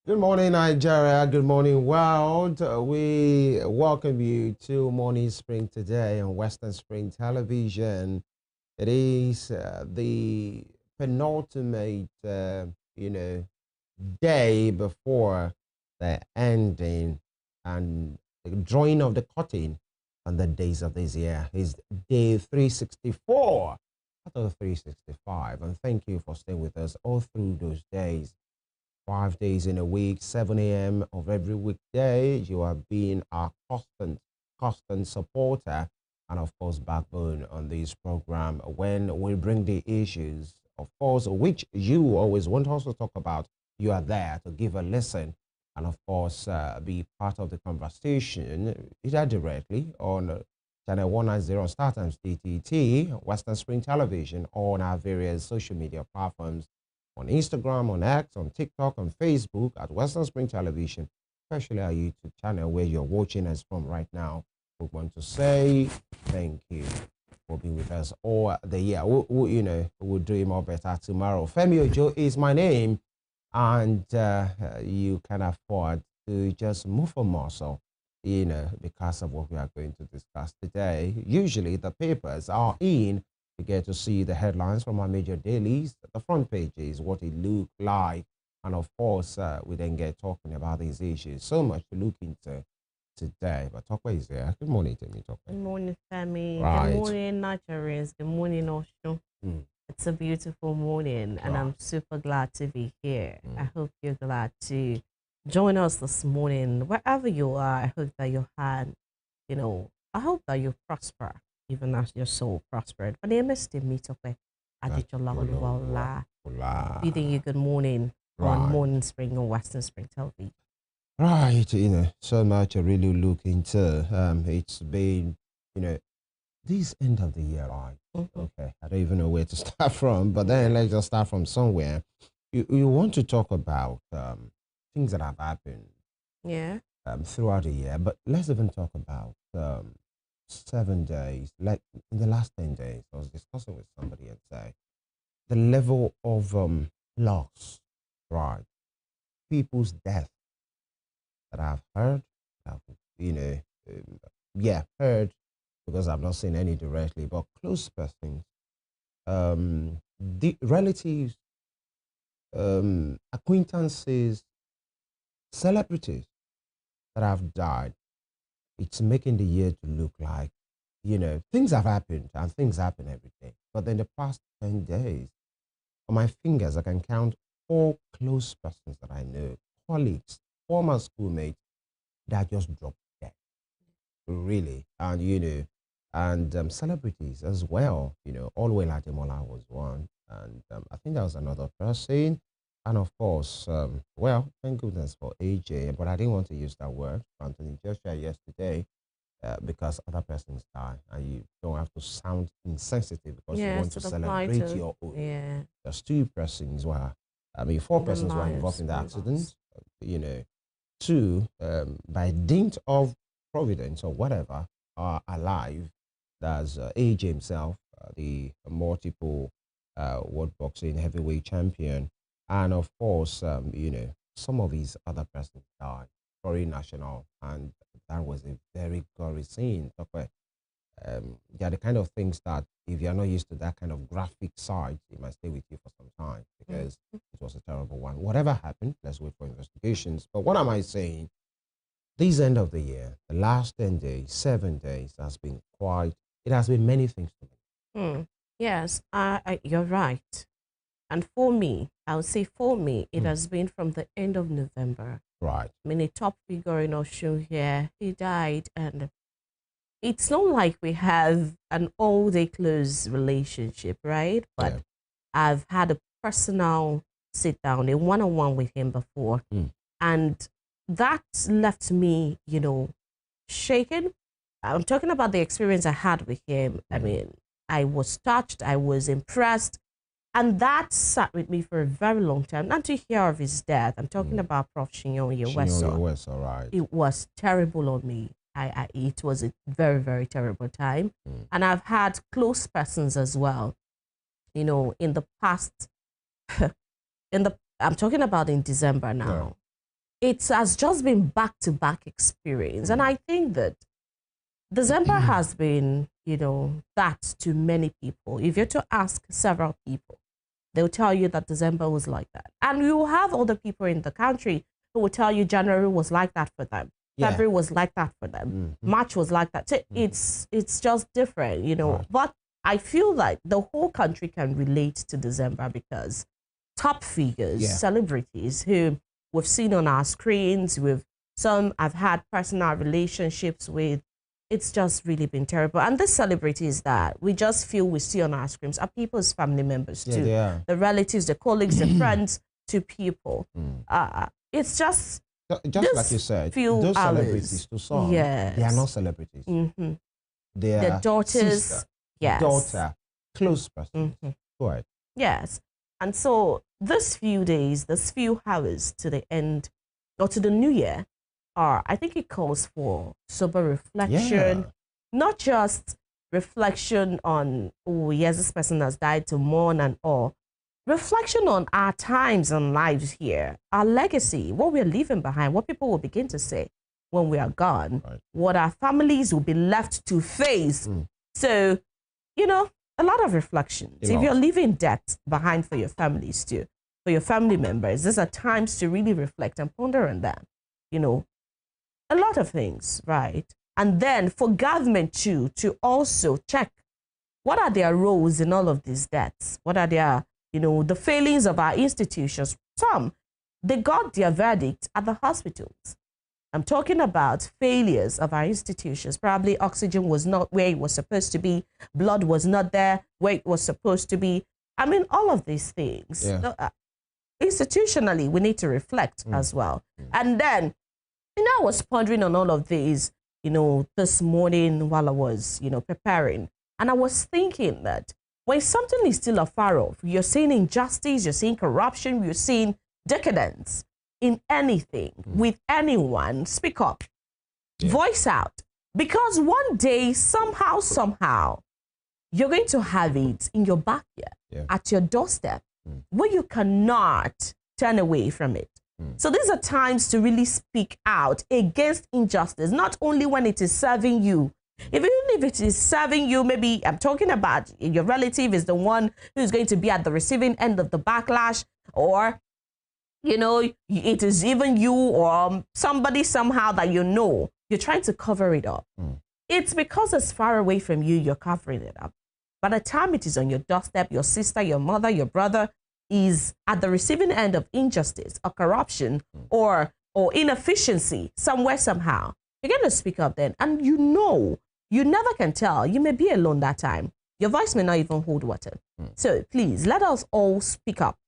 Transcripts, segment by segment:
Good morning, Nigeria. Good morning, world. We welcome you to Morning Spring today on Western Spring Television. It is the penultimate, day before the ending and the drawing of the curtain on the days of this year. Is day 364 out of 365. And thank you for staying with us all through those days. 5 days in a week, 7 a.m. of every weekday. You are being our constant supporter and, of course, backbone on this program when we bring the issues, of course, which you always want us to talk about. You are there to give a listen and, of course, be part of the conversation either directly on Channel 190 on StarTimes DTT, Western Spring Television, or on our various social media platforms on Instagram, on X, on TikTok, on Facebook at Western Spring Television, especially our YouTube channel where you're watching us from right now. We want to say thank you for being with us all the year. We'll do it more better tomorrow. Femi Ojo is my name, and you can afford to just move for more so, because of what we are going to discuss today. Usually the papers are in. You get to see the headlines from our major dailies, the front pages, what it looked like. And of course, we then get talking about these issues. So much to look into today. But Tokwe is there. Good morning, Timmy. Good morning, Femi. Right. Good morning, Nigerians. Good morning, Osho. It's a beautiful morning, and I'm super glad to be here. I hope you're glad to join us this morning. Wherever you are, I hope that you had, I hope that you prosper, even as your soul prospered. My name is Timmy Tope Adichola. Bidding you good morning on Morning Spring on Western Spring Television. Right, so much I really look into. It's been, this end of the year, right? Okay, I don't even know where to start from, but then let's just start from somewhere. You want to talk about things that have happened, throughout the year, but let's even talk about 7 days. Like in the last 10 days, I was discussing with somebody and say the level of loss, right? People's death that I've heard, I've, heard because I've not seen any directly, but close persons, the relatives, acquaintances, celebrities that have died. It's making the year to look like, things have happened and things happen every day. But in the past 10 days, on my fingers, I can count 4 close persons that I know, colleagues, former schoolmates that just dropped dead. Really. And celebrities as well. Always Ademola was one. And I think there was another person. And of course, thank goodness for AJ, but I didn't want to use that word. Anthony Joshua yesterday, because other persons die, and you don't have to sound insensitive because you want to celebrate your own. Yeah. There's 2 persons were, 4 persons were involved in the accident. 2, by dint of providence or whatever, are alive. That's AJ himself, the multiple world boxing heavyweight champion, and of course, some of these other persons died, very national, and that was a very gory scene. They are the kind of things that if you're not used to that kind of graphic side, it might stay with you for some time because it was a terrible one. Whatever happened, let's wait for investigations. But what am I saying? This end of the year, the last 10 days, 7 days, it has been many things to me. Yes, you're right. And for me, I would say it has been from the end of November. Right. I mean, a top figure in Oshun here, he died, and it's not like we have an all-day close relationship, right? But I've had a personal sit-down, a one-on-one with him before, and that left me, shaken. I'm talking about the experience I had with him. I mean, I was touched, I was impressed, and that sat with me for a very long time. Not to hear of his death. I'm talking about Prof. Shinyon Yeweso. Right. It was terrible on me. It was a very, very terrible time. And I've had close persons as well. In the past, I'm talking about in December now. it has just been back-to-back experience. And I think that December has been, that to many people. If you're to ask several people, they'll tell you that December was like that. And you will have other people in the country who will tell you January was like that for them. Yeah. February was like that for them. March was like that. So it's just different, Right. But I feel like the whole country can relate to December because top figures, celebrities who we've seen on our screens, some I've had personal relationships with. It's just really been terrible. And the celebrities that we just feel we see on our screens are people's family members too. They are. The relatives, the colleagues, the friends to people. It's just like you said, those celebrities to some, they are not celebrities. They are their daughters, sister, yes. daughter, close person. Go ahead. Yes. And so this few days, this few hours to the end or to the new year, I think it calls for sober reflection, not just reflection on, oh, yes, this person has died to mourn and all. Reflection on our times and lives here, our legacy, what we're leaving behind, what people will begin to say when we are gone, what our families will be left to face. So, a lot of reflections. If you're leaving debt behind for your families too, for your family members, these are times to really reflect and ponder on that. A lot of things, right? And then for government too, to also check what are their roles in all of these debts? What are their, the failings of our institutions? Some, they got their verdict at the hospitals. I'm talking about failures of our institutions. Probably oxygen was not where it was supposed to be. Blood was not there where it was supposed to be. I mean, all of these things. Institutionally, we need to reflect as well. And then, I was pondering on all of these, this morning while I was, preparing. And I was thinking that when something is still afar off, you're seeing injustice, you're seeing corruption, you're seeing decadence in anything, with anyone, speak up, voice out. Because one day, somehow, you're going to have it in your backyard, at your doorstep, where you cannot turn away from it. So these are times to really speak out against injustice, not only when it is serving you. Even if it is serving you, maybe I'm talking about your relative is the one who's going to be at the receiving end of the backlash, or, it is even you or somebody somehow that you're trying to cover it up. It's because it's far away from you, you're covering it up. By the time it is on your doorstep, your sister, your mother, your brother is at the receiving end of injustice or corruption or inefficiency somewhere, somehow. You're going to speak up then. And you never can tell. You may be alone that time. Your voice may not even hold water. So please, let us all speak up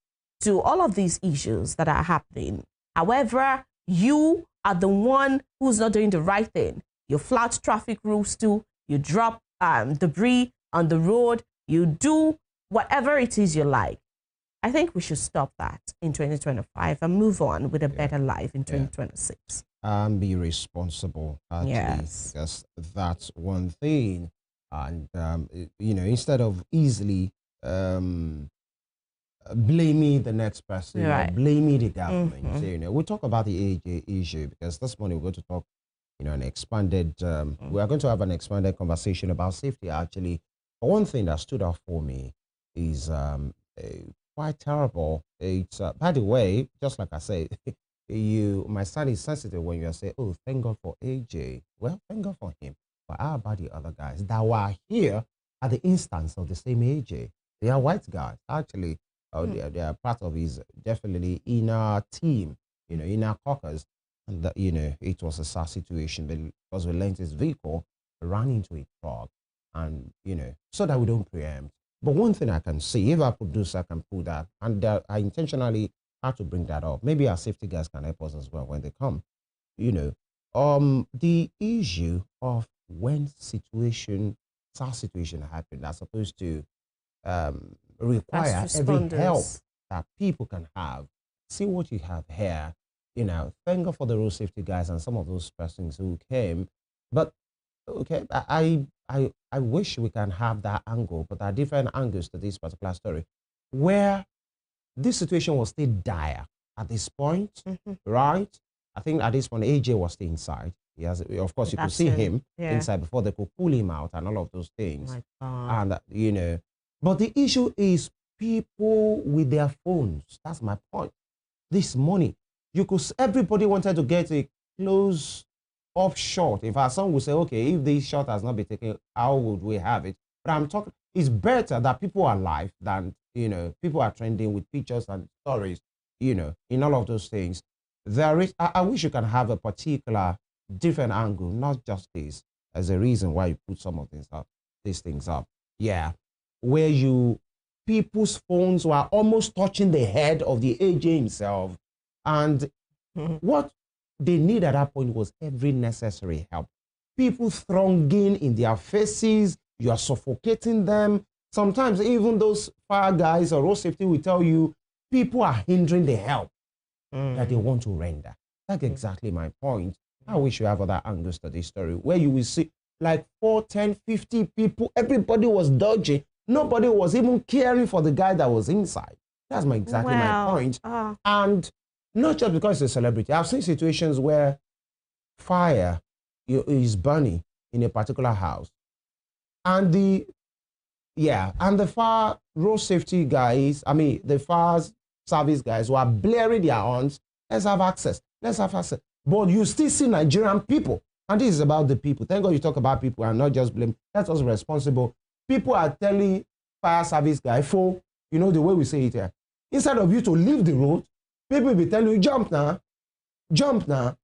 to all of these issues that are happening. However, you are the one who's not doing the right thing. You flout traffic rules too. You drop debris on the road. You do whatever it is you like. I think we should stop that in 2025 and move on with a better life in 2026. And be responsible, actually, because that's one thing. And, instead of easily blaming the next person, blaming the government, we'll talk about the AJ issue, because this morning we're going to talk, an expanded, we are going to have an expanded conversation about safety, actually. But one thing that stood out for me is quite terrible. It's by the way, just like I said, my son is sensitive when you say, "Oh, thank God for AJ." Well, thank God for him. But how about the other guys that were here at the instance of the same AJ? They are white guys, actually. They are part of his definitely inner team, inner caucus, and that, it was a sad situation because we lent his vehicle, ran into a truck, and so that we don't preempt. But one thing I can see, if our producer can pull that, and I intentionally had to bring that up. Maybe our safety guys can help us as well when they come. The issue of when sad situation happen, that's supposed to require every help that people can have. See what you have here. Thank God for the road safety guys and some of those persons who came. But okay, I wish we can have that angle, but there are different angles to this particular story, where this situation was still dire at this point, right? I think at this point, AJ was still inside. He has, of course, you could see him inside before they could pull him out and all of those things. Oh my God. And, you know, but the issue is people with their phones. That's my point. This morning, everybody wanted to get a close up shot. In fact, some would say, okay, if this shot has not been taken, how would we have it? But I'm talking, it's better that people are live than, you know, people are trending with pictures and stories, you know, in all of those things. There is, I wish you can have a particular different angle, not just this, as a reason why you put some of these things up. Yeah. Where people's phones were almost touching the head of the AJ himself. And what they need at that point was every necessary help. People thronging in their faces, you are suffocating them. Sometimes even those fire guys or road safety will tell you people are hindering the help that they want to render. That's exactly my point. I wish you have other angles to this story where you will see like 4, 10, 50 people, everybody was dodging. Nobody was even caring for the guy that was inside. That's exactly my point. And not just because it's a celebrity. I've seen situations where fire is burning in a particular house. And the fire road safety guys, the fire service guys were blaring their horns. Let's have access. Let's have access. But you still see Nigerian people. And this is about the people. Thank God you talk about people and not just blame. That's also responsible. People are telling fire service guy, you know the way we say it here. Instead of you to leave the road, people will be telling you, jump now, jump now.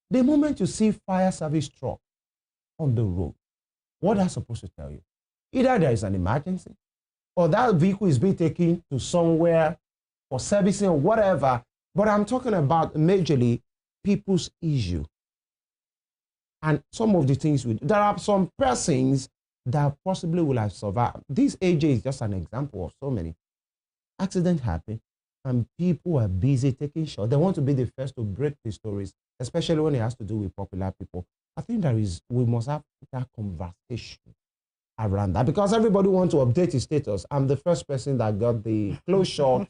The moment you see fire service truck on the road, what are supposed to tell you? Either there is an emergency or that vehicle is being taken to somewhere for servicing or whatever. But I'm talking about majorly people's issue. And some of the things there are some persons that possibly will have survived. This AJ is just an example of so many. Accidents happen and people are busy taking shots. They want to be the first to break the stories, especially when it has to do with popular people. I think we must have that conversation around that because everybody wants to update his status. I'm the first person that got the close shot,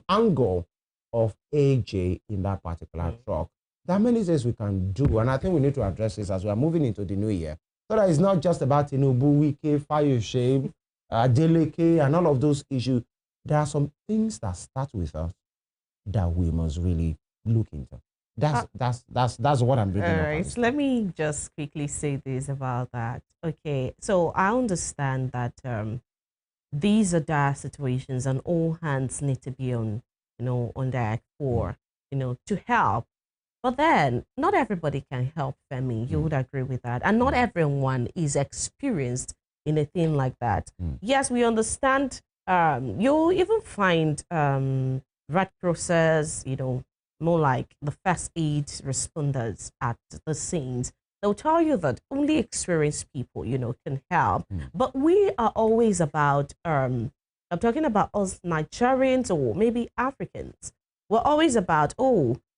angle of AJ in that particular truck. There are many things we can do, and I think we need to address this as we are moving into the new year. So that it's not just about Tinubu, Wike, Fayose, Adeleke, and all of those issues. There are some things that start with us that we must really look into. That's what I'm bringing up. All right, so let me just quickly say this about that. Okay, so I understand that these are dire situations, and all hands need to be on deck for to help. But then, not everybody can help, Femi. You would agree with that. And not everyone is experienced in a thing like that. Yes, we understand. You'll even find Red Crossers, more like the first aid responders at the scenes. They'll tell you that only experienced people, can help. But we are always about, I'm talking about us Nigerians or maybe Africans. We're always about,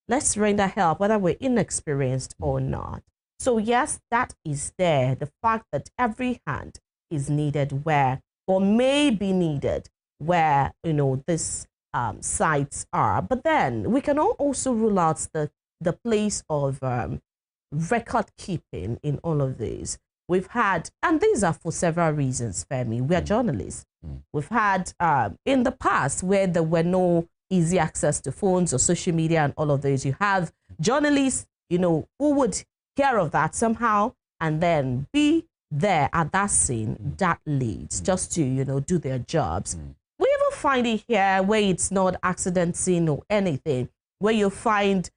let's render help, whether we're inexperienced or not. So yes, that is there. The fact that every hand is needed or may be needed where, these sites are. But then we can also rule out the place of record keeping in all of these. We've had, and these are for several reasons, Femi. We are journalists. We've had in the past where there were no easy access to phones or social media and all of those. You have journalists, who would hear of that somehow and then be there at that scene that leads just to, do their jobs. We even find it here where it's not accident scene or anything, where you find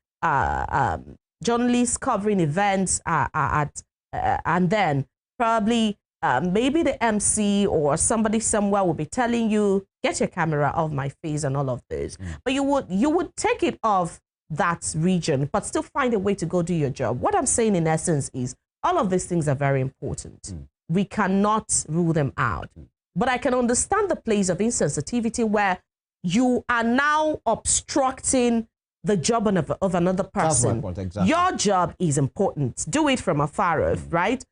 journalists covering events and then probably maybe the MC or somebody somewhere will be telling you, get your camera off my face and all of this. But you would take it off that region, but still find a way to go do your job. What I'm saying in essence is all of these things are very important. We cannot rule them out. But I can understand the place of insensitivity where you are now obstructing the job of another person. That's my point, exactly. Your job is important. Do it from afar off, right?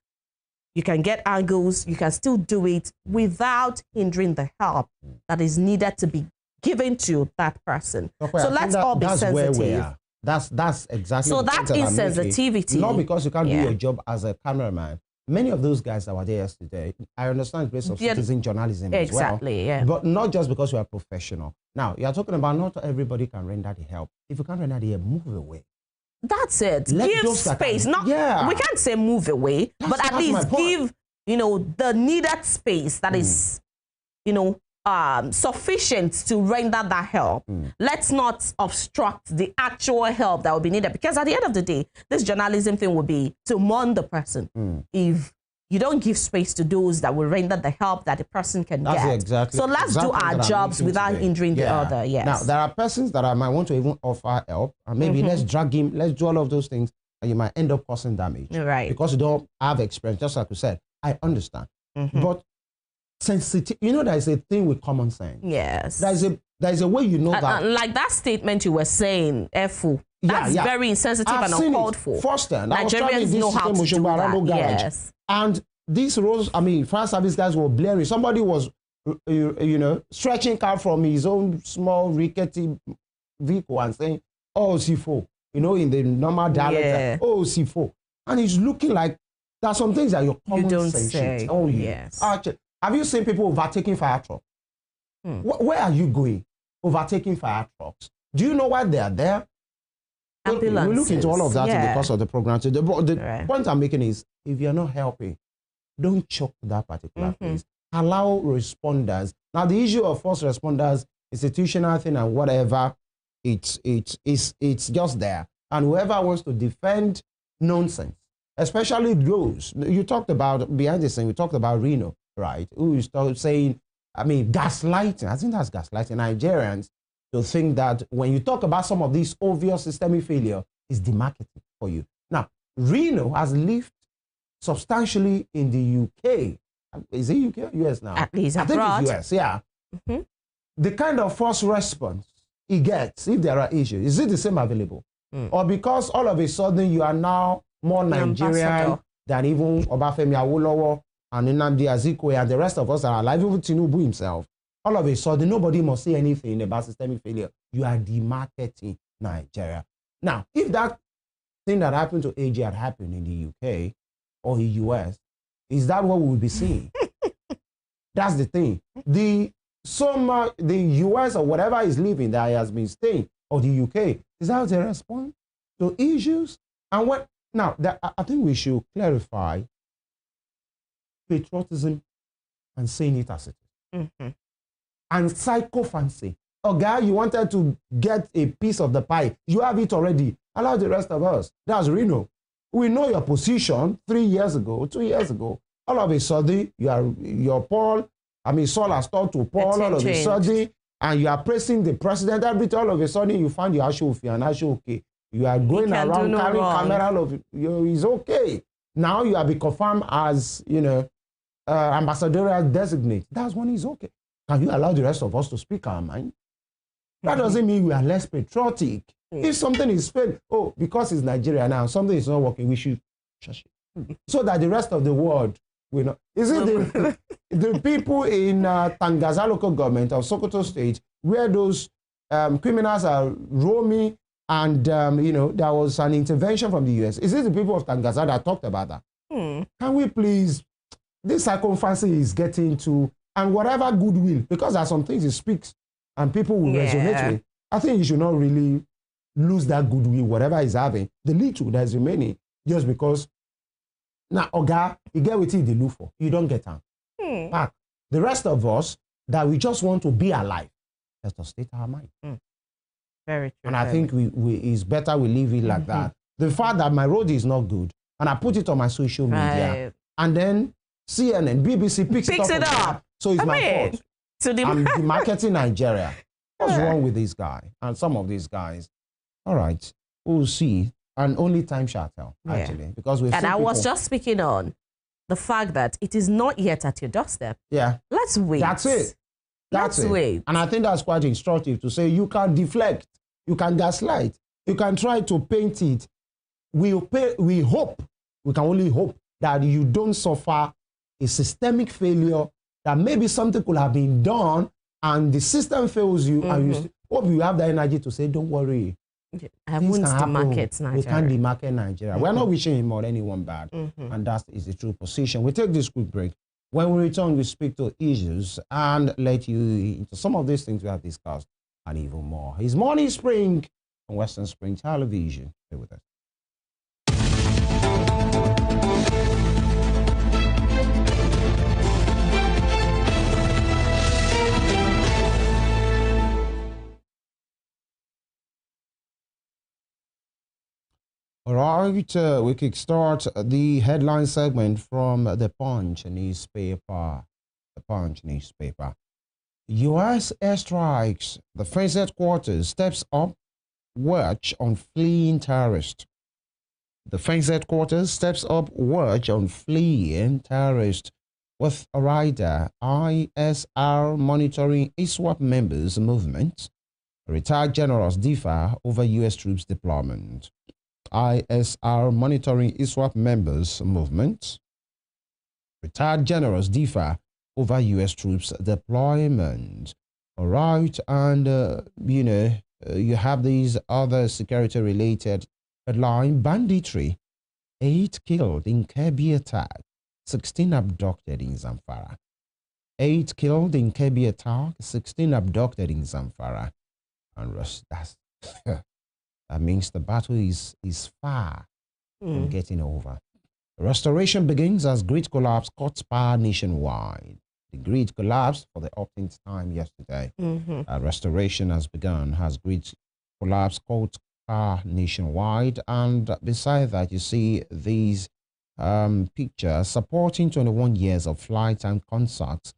You can get angles, you can still do it without hindering the help that is needed to be given to that person. Okay, so let's all be sensitive. That's exactly so the point that I'm making. insensitivity. Not because you can't do your job as a cameraman. Many of those guys that were there yesterday, I understand the place of citizen journalism as well. Exactly, yeah. But not just because you are professional. Now, you are talking about not everybody can render the help. If you can't render the help, move away. That's it. Let give space. Not, we can't say move away, but at least give, you know, the needed space that is, you know, sufficient to render that help. Let's not obstruct the actual help that will be needed, because at the end of the day, this journalism thing will be to mourn the person if you don't give space to those that will render the help that the person can get. Exactly. So let's do our jobs without hindering the other. Yes. Now there are persons that I might want to even offer help, and maybe let's drag him, let's do all of those things, and you might end up causing damage. Right. Because you don't have experience. Just like you said, I understand, but sensitive, you know, there's a thing with common sense. Yes. There's a way, you know, that like that statement you were saying, Efu, that's very insensitive and uncalled for. First time, Nigerians know how to do that. Yes. And these roads, I mean, fire service guys were blaring. Somebody was, you know, stretching car from his own small rickety vehicle and saying, "Oh, C4," you know, in the normal dialect, "Oh, C4," and he's looking like there's some things that your common sense should tell you. Yes. Actually, have you seen people overtaking fire trucks? Where are you going? Overtaking fire trucks. Do you know why they are there? We look into all of that in the course of the program. So the point I'm making is, if you're not helping, don't choke that particular place. Allow responders. Now, the issue of first responders, institutional thing and whatever, it's just there. And whoever wants to defend nonsense, especially those, you talked about, behind the scene, we talked about Reno, right? Who started saying, I mean, gaslighting. I think that's gaslighting Nigerians to think that when you talk about some of these obvious systemic failure, it's demarketing for you. Now, Reno has lived substantially in the UK. Is it UK or US now? At least abroad. I think it's US, yeah. The kind of first response he gets if there are issues, is it the same available? Or because all of a sudden you are now more Nigerian than even Obafemi Awolowo and Nnamdi Azikiwe and the rest of us that are alive, even Tinubu himself, all of a sudden nobody must say anything about systemic failure. You are demarketing Nigeria. Now, if that thing that happened to AG had happened in the UK or the US, is that what we will be seeing? That's the thing. The US or whatever is living that has been staying, or the UK, is that the response to issues? And what now? I think we should clarify patriotism and saying it as it is. And psychophancy. Oh, guy, you wanted to get a piece of the pie. You have it already. Allow the rest of us. That's Reno. We know your position 3 years ago, 2 years ago. All of a sudden, you're Paul. I mean, Saul has turned to Paul all of a sudden, and you are praising the president. Everything, all of a sudden, you find your Ashofi and Ashofi. You are going around carrying camera. All of you, it's okay. Now you have been confirmed as, you know, ambassadorial designate. That's when it's okay. Can you allow the rest of us to speak our mind? That doesn't mean we are less patriotic. If something is failed, because it's Nigeria now, something is not working, we should shush it. So that the rest of the world will not. Is it the people in Tangaza local government of Sokoto State, where those criminals are roaming and, you know, there was an intervention from the US? Is it the people of Tangaza that talked about that? Can we please, this circumference is getting to, and whatever goodwill, because there are some things it speaks and people will resonate with. I think you should not really lose that goodwill, whatever is having, the little that is remaining, just because now, Oga, you get with it, they look for. You don't get them. Back. The rest of us that we just want to be alive, let us state our mind. Very true. And I think it's better we leave it like that. The fact that my road is not good, and I put it on my social media, and then CNN, BBC picks it up. So it's my fault. I'm demarketing Nigeria. What's wrong with this guy and some of these guys? All right, we'll see. And only time shall tell, actually. Because we've and I was just speaking on the fact that it is not yet at your doorstep. Yeah. Let's wait. That's it. Let's wait. And I think that's quite instructive to say you can deflect, you can gaslight, you can try to paint it. We hope, we can only hope that you don't suffer a systemic failure, that maybe something could have been done and the system fails you, and you hope you have the energy to say, don't worry. I Things won't can happen. demarket Nigeria. We can't demarket Nigeria. We're not wishing him or anyone bad. And that is the true position. We take this quick break. When we return, we speak to issues and let you into some of these things we have discussed and even more. It's Morning Spring on Western Spring Television. Stay with us. All right, we kick start the headline segment from the Punch newspaper. The Punch newspaper. U.S. airstrikes. The Defense headquarters steps up watch on fleeing terrorist. The Defense headquarters steps up watch on fleeing terrorist with a rider ISR monitoring ISWAP members' movement. Retired generals differ over U.S. troops deployment. ISR monitoring ISWAP members' movement. Retired generals differ over U.S. troops deployment. All right, and you have these other security-related headline: banditry, 8 killed in Kebbi attack, 16 abducted in Zamfara. 8 killed in Kebbi attack, 16 abducted in Zamfara. And that's that means the battle is far from getting over. Restoration begins as grid collapse cuts power nationwide. The grid collapsed for the 18th time yesterday. Restoration has begun as grid collapse cut power nationwide. And beside that, you see these pictures supporting 21 years of flight and concerts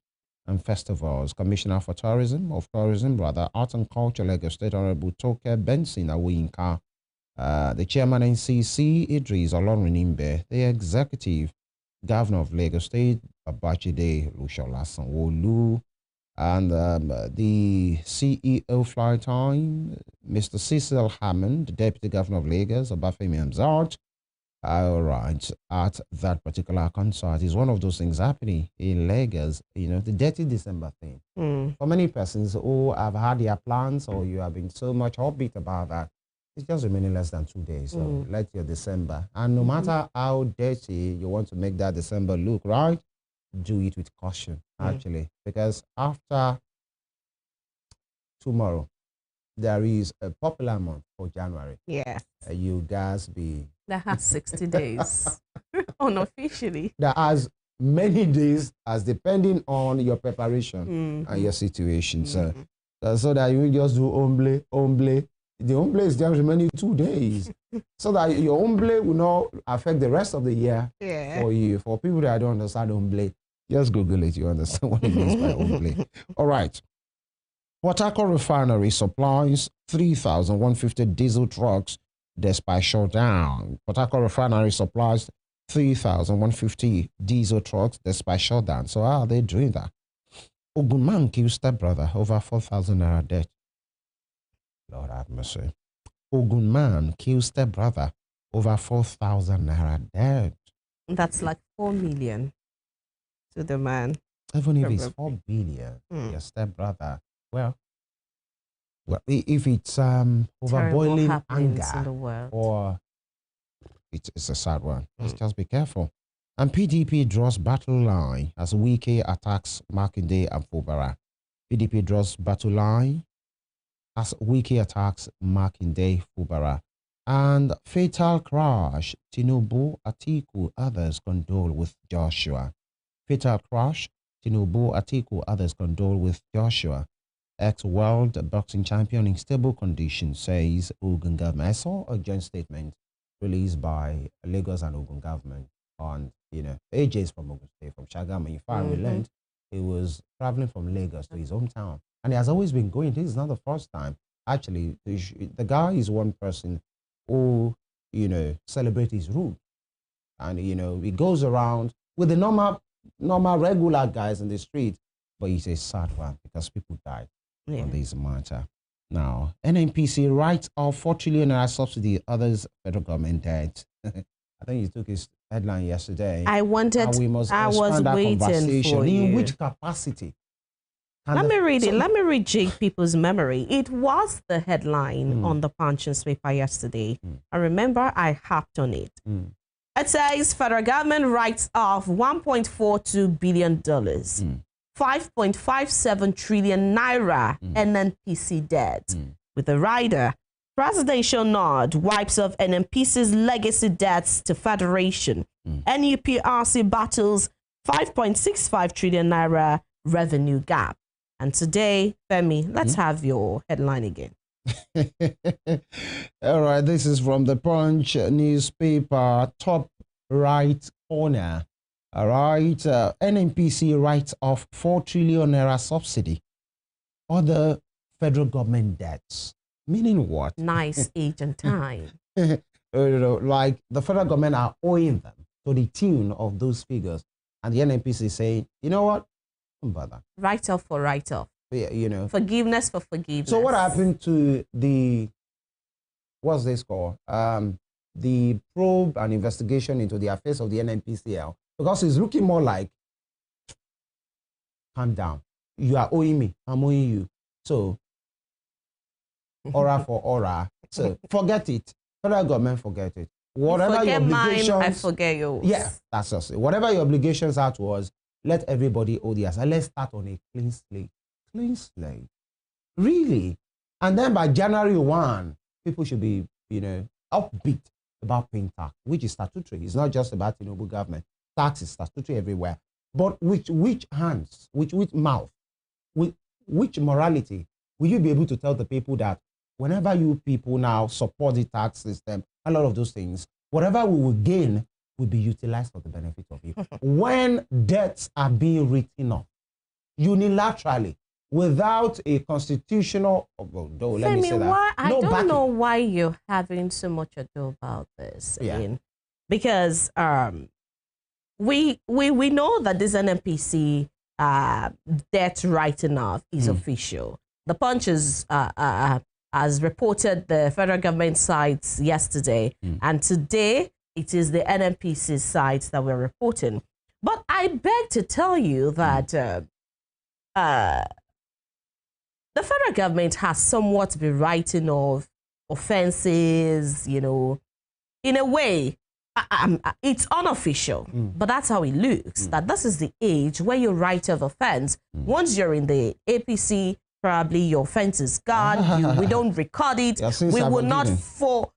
and festivals. Commissioner for Art and Culture, Lagos State Honorable Toke Benson Awinka, the Chairman NCC Idris Olorinimbe, the Executive Governor of Lagos State Babajide Lushola Sanwo-Olu, and the CEO Flytime, Mr. Cecil Hammond, Deputy Governor of Lagos, Obafemi Hamzat. All right, at that particular concert is one of those things happening in Lagos, the dirty December thing. For many persons who have had their plans or you have been so much upbeat about that, it's just remaining less than 2 days. So let your December, and no matter how dirty you want to make that December look, right, do it with caution, actually, because after tomorrow, there is a popular month for January. Yeah. You guys that has 60 days unofficially. That has many days as depending on your preparation and your situation. So that you just do omble. The omble is just remaining 2 days. So that your omble will not affect the rest of the year for you. For people that don't understand omble, just Google it. You understand what it means by omble. All right. Port Harcourt Refinery supplies 3,150 diesel trucks despite shutdown. Port Harcourt Refinery supplies 3,150 diesel trucks despite shutdown. So how are they doing that? Ogunman kills stepbrother over 4,000 naira debt. Lord have mercy. Ogunman kills stepbrother over 4,000 naira debt. That's like 4 million to the man. Even if it's 4 billion, your stepbrother, well, if it's overboiling anger or it's a sad one, let's just be careful. And PDP draws battle line as Wike attacks Makinde and Fubara. PDP draws battle line as Wike attacks Makinde, Fubara. And fatal crash, Tinubu, Atiku, others condole with Joshua. Fatal crash, Tinubu, Atiku, others condole with Joshua. Ex-world boxing champion in stable condition, says Ogun government. I saw a joint statement released by Lagos and Ogun government on, AJ's from Ogun State, from Shagamu. In fact, we learned he was traveling from Lagos to his hometown. And he has always been going. This is not the first time. Actually, the guy is one person who, celebrates his root. And, he goes around with the normal, regular guys in the street. But it's a sad one because people died on this matter. Now, NNPC writes off 4 trillion naira subsidy, others federal government debt. I think you took his headline yesterday. I was waiting conversation. for you. In which capacity Let me read it. Let me rejig people's memory. It was the headline on the Punch newspaper yesterday. I remember I harped on it. It says federal government writes off $1.42 billion, 5.57 trillion naira NNPC debt. With a rider, presidential nod wipes off NNPC's legacy debts to federation. NUPRC battles 5.65 trillion naira revenue gap. And today, Femi, let's have your headline again. All right, this is from the Punch newspaper, top right corner. All right, NNPC writes off 4 trillion naira subsidy. Other federal government debts. Meaning what? Nice age and time. Like the federal government are owing them to the tune of those figures. And the NNPC is saying, you know what? Don't bother. Write off for write off. Yeah, you know. Forgiveness for forgiveness. So what happened to the, what's this called? The probe and investigation into the affairs of the NNPCL? Because it's looking more like, calm down. You are owing me. I'm owing you. So, aura for aura. So forget it. Federal government, forget it. Whatever forget your obligations, mine, I forget yours. Yeah, that's just it. Whatever your obligations are to us, let everybody owe theirs. And let's start on a clean slate. Clean slate. Really? And then by January 1, people should be, you know, upbeat about paying tax, which is statutory. It's not just about Tinubu government. Tax is statutory everywhere. But which hands, which mouth, which morality will you be able to tell the people that whenever you people now support the tax system, a lot of those things, whatever we will gain will be utilized for the benefit of you. When debts are being written off unilaterally without a constitutional, let me say that. Why, I don't know why you're having so much ado about this. Yeah. I mean, because we know that this NNPC debt writing off is official. The Punch has reported the federal government sites yesterday, and today it is the NNPC sites that we're reporting. But I beg to tell you that the federal government has somewhat been writing off offenses, you know, in a way. It's unofficial, but that's how it looks. That this is the age where you write of offense. Once you're in the APC, probably your offense is gone. We don't record it. We will not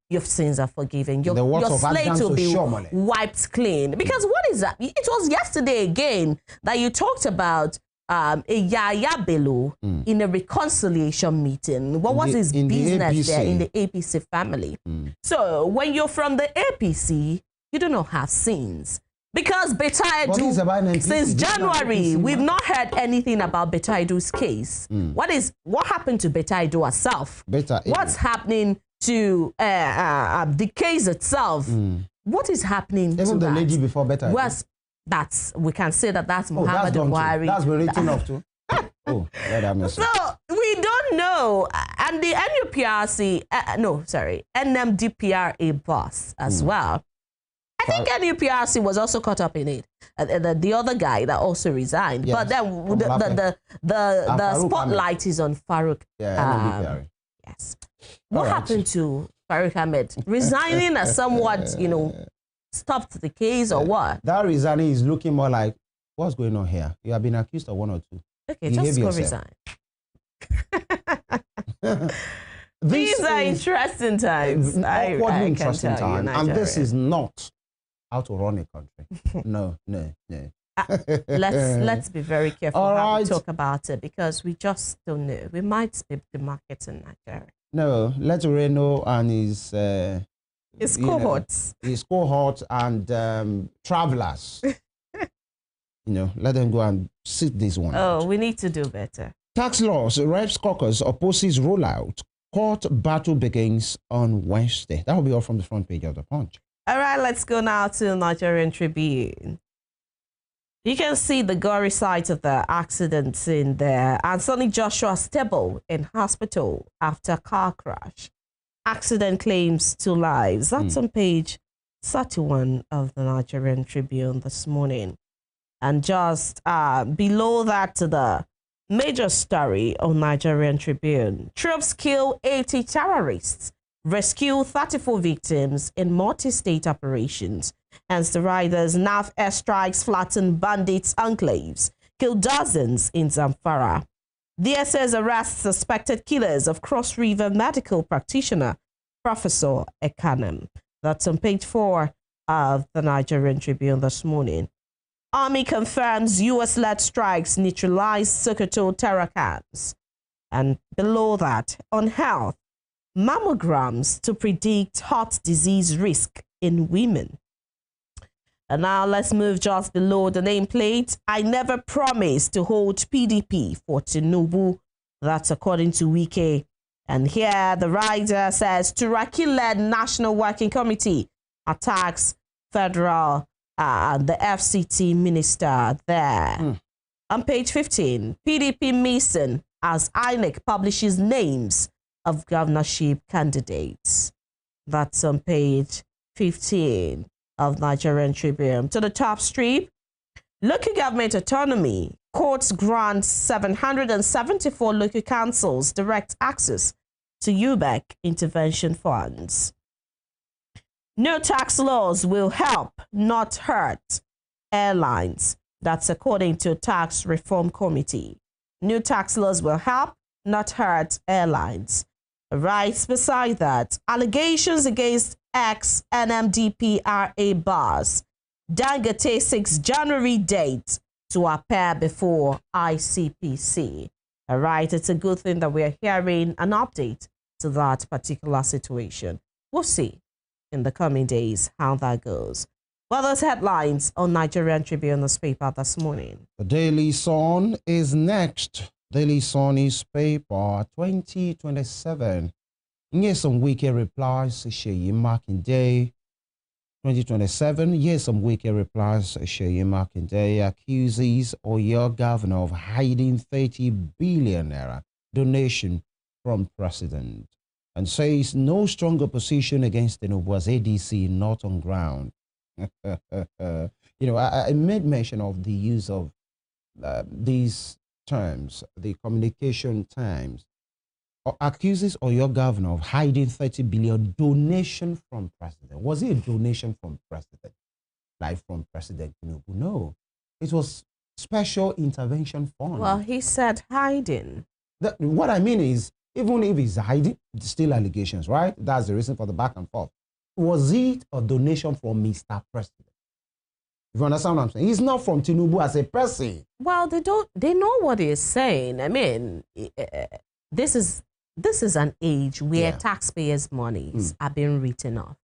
your sins are forgiven. Your slate will be wiped clean. Because what is that? It was yesterday again that you talked about a Yaya Bello in a reconciliation meeting. What was his business there in the APC family? So when you're from the APC, you do not have sins. Because Betaidu, since January, we've not heard anything about Betaidu's case. What happened to Betaidu herself? What's happening to the case itself? What is happening even to the that? lady before Betaidu? We can say that's Muhammad Buhari. That's been written off too. So we don't know. And the NUPRC, NMDPRA boss as well. I think NUPRC was also caught up in it. The other guy that also resigned. Yes. But then the spotlight is on Farouk. Yeah, yes. What happened to Farouk Ahmed? Resigning as somewhat, you know, stopped the case or what? That resigning is looking more like, what's going on here? You have been accused of one or two. Okay, just go resign. These are interesting times. Awkwardly interesting times. And this is not how to run a country. No. Let's be very careful how we talk about it, because we just don't know. We might be the market in Nigeria. No, let Reno and his cohorts. His cohorts and travelers. Let them go and sit this one out. We need to do better. Tax laws, Reps Caucus opposes rollout. Court battle begins on Wednesday. That will be all from the front page of the Punch. All right, let's go now to Nigerian Tribune. You can see the gory side of the accidents in there. And Sonny Joshua stable in hospital after car crash. Accident claims 2 lives. That's on page 31 of the Nigerian Tribune this morning. And just below that, the Major story on Nigerian Tribune. Troops kill 80 terrorists, rescue 34 victims in multi-state operations. Hence the riders, NAF airstrikes flatten bandits' enclaves, kill dozens in Zamfara. DSS arrests suspected killers of Cross River medical practitioner, Professor Ekanem. That's on page 4 of the Nigerian Tribune this morning. Army confirms US-led strikes neutralize Sokoto terror camps. And below that, on health, mammograms to predict heart disease risk in women. And now let's move just below the nameplate. I never promised to hold PDP for Tinubu. That's according to Wike. And here the writer says, Turaki-led National Working Committee attacks federal the FCT minister there. On page 15, PDP Mason as INEC publishes names of governorship candidates. That's on page 15 of Nigerian Tribune. To the top strip, local government autonomy. Courts grant 774 local councils direct access to UBEC intervention funds. New tax laws will help, not hurt airlines. That's according to Tax Reform Committee. New tax laws will help, not hurt airlines. Right beside that, allegations against ex-NMDPRA boss. Dangote 6 January date to appear before ICPC. All right, it's a good thing that we're hearing an update to that particular situation. We'll see in the coming days how that goes. Well, those headlines on Nigerian Tribune newspaper this morning. The Daily Sun is next. Daily Sun newspaper 2027. Here's some wicked replies. Sheyi Makinde. 2027. Here's some wicked replies. Sheyi Makinde accuses Oyo governor of hiding 30 billion naira donation from president, and says no stronger position against Tinubu as ADC not on ground. I made mention of the use of these terms, the communication terms. Accuses Oyo governor of hiding 30 billion donation from president. Was it a donation from president? Like from President Tinubu? No. It was special intervention fund. Well, he said hiding. What I mean is, even if he's hiding, it's still allegations, right? That's the reason for the back and forth. Was it a donation from Mr. President? If you understand what I'm saying? He's not from Tinubu as a person. Well, they know what he's saying. I mean, this is an age where taxpayers' monies are being written off,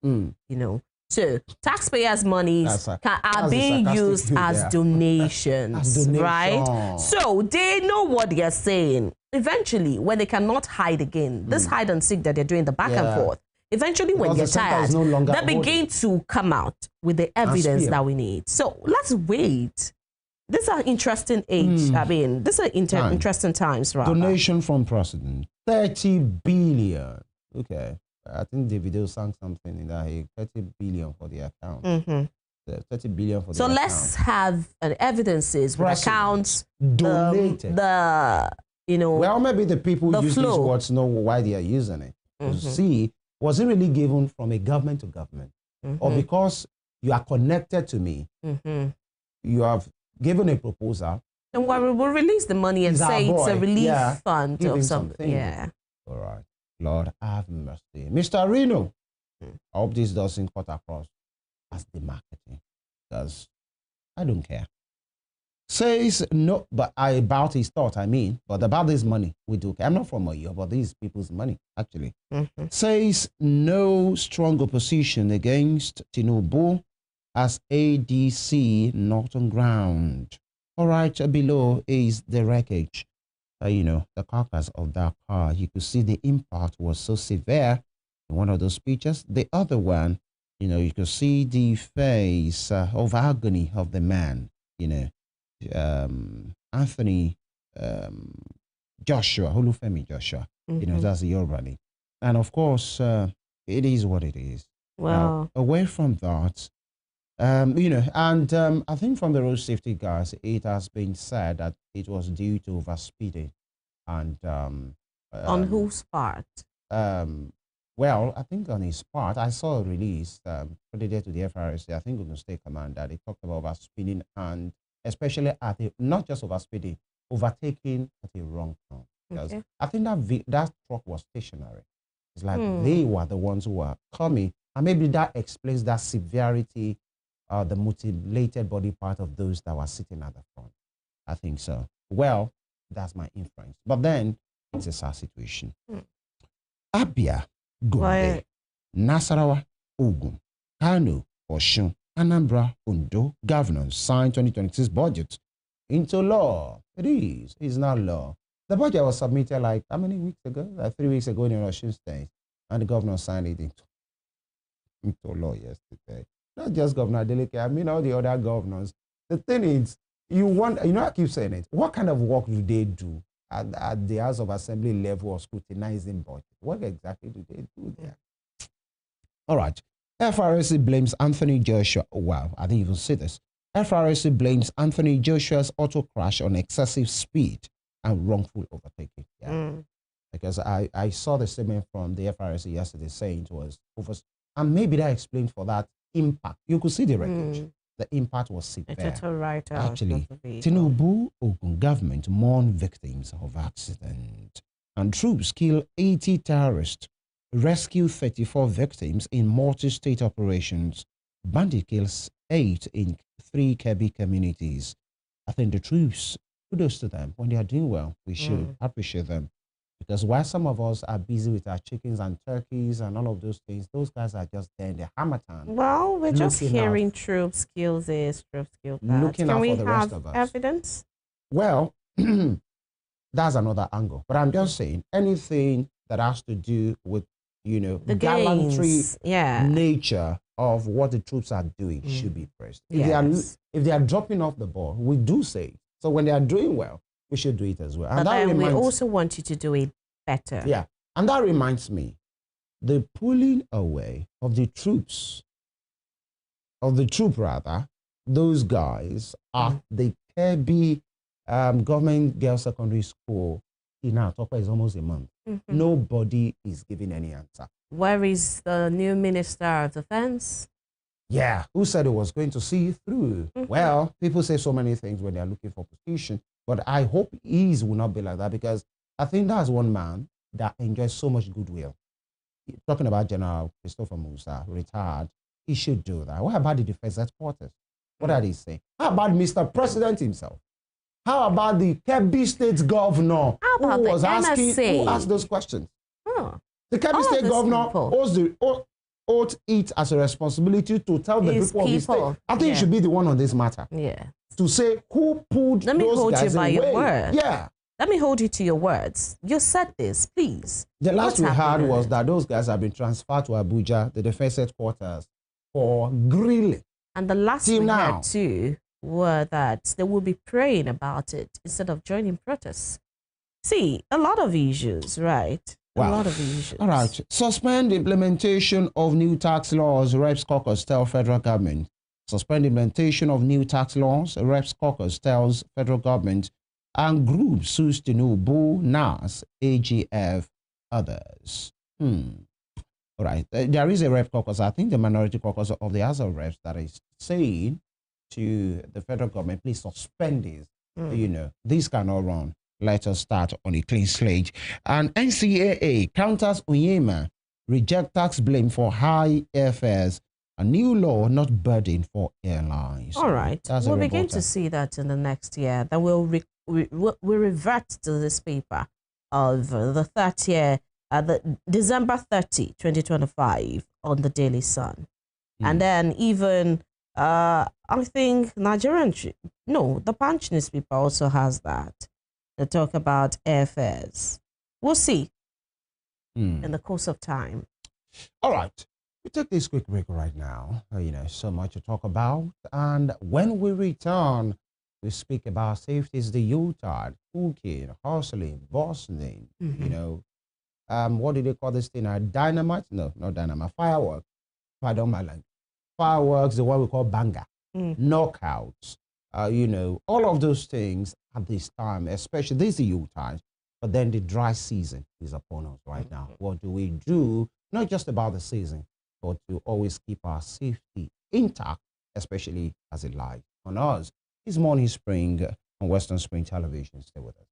So taxpayers' monies are being used as donations, right? So they know what they're saying. Eventually, when they cannot hide again, this hide and seek that they're doing the back and forth, eventually when they're tired, they begin to come out with the evidence that we need. So let's wait. These are interesting age. I mean, these are interesting times, right? Donation from president, 30 billion. Okay. I think the video sang something in that 30 billion for the account. 30 billion for the account. So let's have evidences with accounts donated. Well, maybe the people use these words know why they are using it. See, was it really given from a government to government? Or because you are connected to me, you have given a proposal. And we will release the money and say it's a relief fund or something. Yeah. All right. Lord have mercy. Mr. Reno, I hope this doesn't cut across as the marketing, because I don't care. Says no, but about his thought, but about this money, we do care. I'm not from Oyo, but these people's money, actually. Says no strong opposition against Tinubu as ADC not on ground. All right, below is the wreckage. The carcass of that car. You could see the impact was so severe in one of those pictures. The other one, you could see the face of agony of the man, Anthony Joshua, Olufemi Joshua, that's the Yoruba name. And of course, it is what it is. Wow. Now, away from that, You know, and I think from the road safety guys, it has been said that it was due to overspeeding, and On um, whose part? um, well, I think on his part, I saw a release credited to the FRSC, I think Ogun State Command, that they talked about overspeeding and especially at a, not just overspeeding, overtaking at a wrong turn. Because Okay. I think that that truck was stationary. It's like they Hmm. were the ones who were coming, and maybe that explains that severity, the mutilated body part of those that were sitting at the front. I think so. Well, that's my inference. But then it's a sad situation. Hmm. Abia, Why? Gombe, Nasarawa, Ogun, Kano, Osun, Anambra, Ondo governors signed 2026 budget into law. It is. It's not law. The budget was submitted like how many weeks ago? Like 3 weeks ago in Osun State. And the governor signed it into law yesterday. Not just Governor Adeleke, I mean all the other governors. The thing is, you want, you know, I keep saying it. What kind of work do they do at the House of Assembly level of scrutinizing budget? What exactly do they do there? All right. FRSC blames Anthony Joshua. Wow, I didn't even see this. FRSC blames Anthony Joshua's auto crash on excessive speed and wrongful overtaking. Yeah. Because I saw the statement from the FRSC yesterday saying it was over, and maybe that explained for that impact. You could see the wreckage. The impact was severe. A total write-off. Actually, Tinubu Ogun government mourn victims of accident, and troops kill 80 terrorists, rescue 34 victims in multi-state operations. Bandit kills 8 in 3 Kebbi communities. I think the troops, kudos to them. When they are doing well, we should appreciate them. Because while some of us are busy with our chickens and turkeys and all of those things, those guys are just there in the hammertown. Well, we're just looking hearing out, troops skills this, troops skills that. looking Can out we for the rest have of us. evidence? Well, that's another angle. But I'm just saying anything that has to do with, you know, The gallantry, gains, yeah. nature of what the troops are doing should be praised. Yes. If they are dropping off the ball, we do say it. So when they are doing well, we should do it as well. And But that then we reminds, also want you to do it better. yeah, and that reminds me, the pulling away of the troops, those guys at the Kebbi government girls secondary school in Atopa is almost a month. Nobody is giving any answer. Where is the new Minister of Defense? Yeah, who said it was going to see it through? Well, people say so many things when they're looking for position, but I hope his will not be like that, because I think that's one man that enjoys so much goodwill. Talking about General Christopher Musa, retired, he should do that. What about the defense headquarters? What are they saying? How about Mr. President himself? How about the Kebbi State governor How about who was the asking, NSA? who asked those questions? Oh, The Kebbi all of State these governor people. owed it as a responsibility to tell the His people of the state. people, I think he yeah. should be the one on this matter. Yeah. To say who pulled Let me those hold you guys by your away. word. Yeah. Let me hold you to your words. You said this, please. The last What's we heard happening? was that those guys have been transferred to Abuja, the defense headquarters, for grilling. And the last Till we now. heard too were that they will be praying about it instead of joining protests. See, a lot of issues, right? Wow. A lot of issues. All right. Suspend implementation of new tax laws, Reps Caucus tell federal government. Suspend implementation of new tax laws, Reps Caucus tells federal government, and group sues Tinubu, NAS, AGF, others. All right. There is a Rep Caucus, I think the minority caucus of the House of Reps, that is saying to the federal government, please suspend this. You know, this cannot run. Let us start on a clean slate. And NCAA counters Onyema, reject tax blame for high airfares. A new law not burden for airlines. All right. That's We'll begin to see that in the next year. Then we'll revert to this paper of the 30th, the December 30, 2025 on the Daily Sun. And then even, I think the Punch newspaper also has that. They talk about airfares. We'll see in the course of time. All right. We take this quick break right now. You know, so much to talk about. And when we return, we speak about safeties, the Utah, cooking, hustling, bossing, you know. What do they call this thing? Dynamite? No, not dynamite. Firework. Pardon my language. fireworks, the what we call banger, knockouts, all of those things at this time, especially this is the Yule time, but then the dry season is upon us right now. What do we do? Not just about the season, but to always keep our safety intact, especially as it lies on us. It's Morning Spring on Western Spring Television. Stay with us.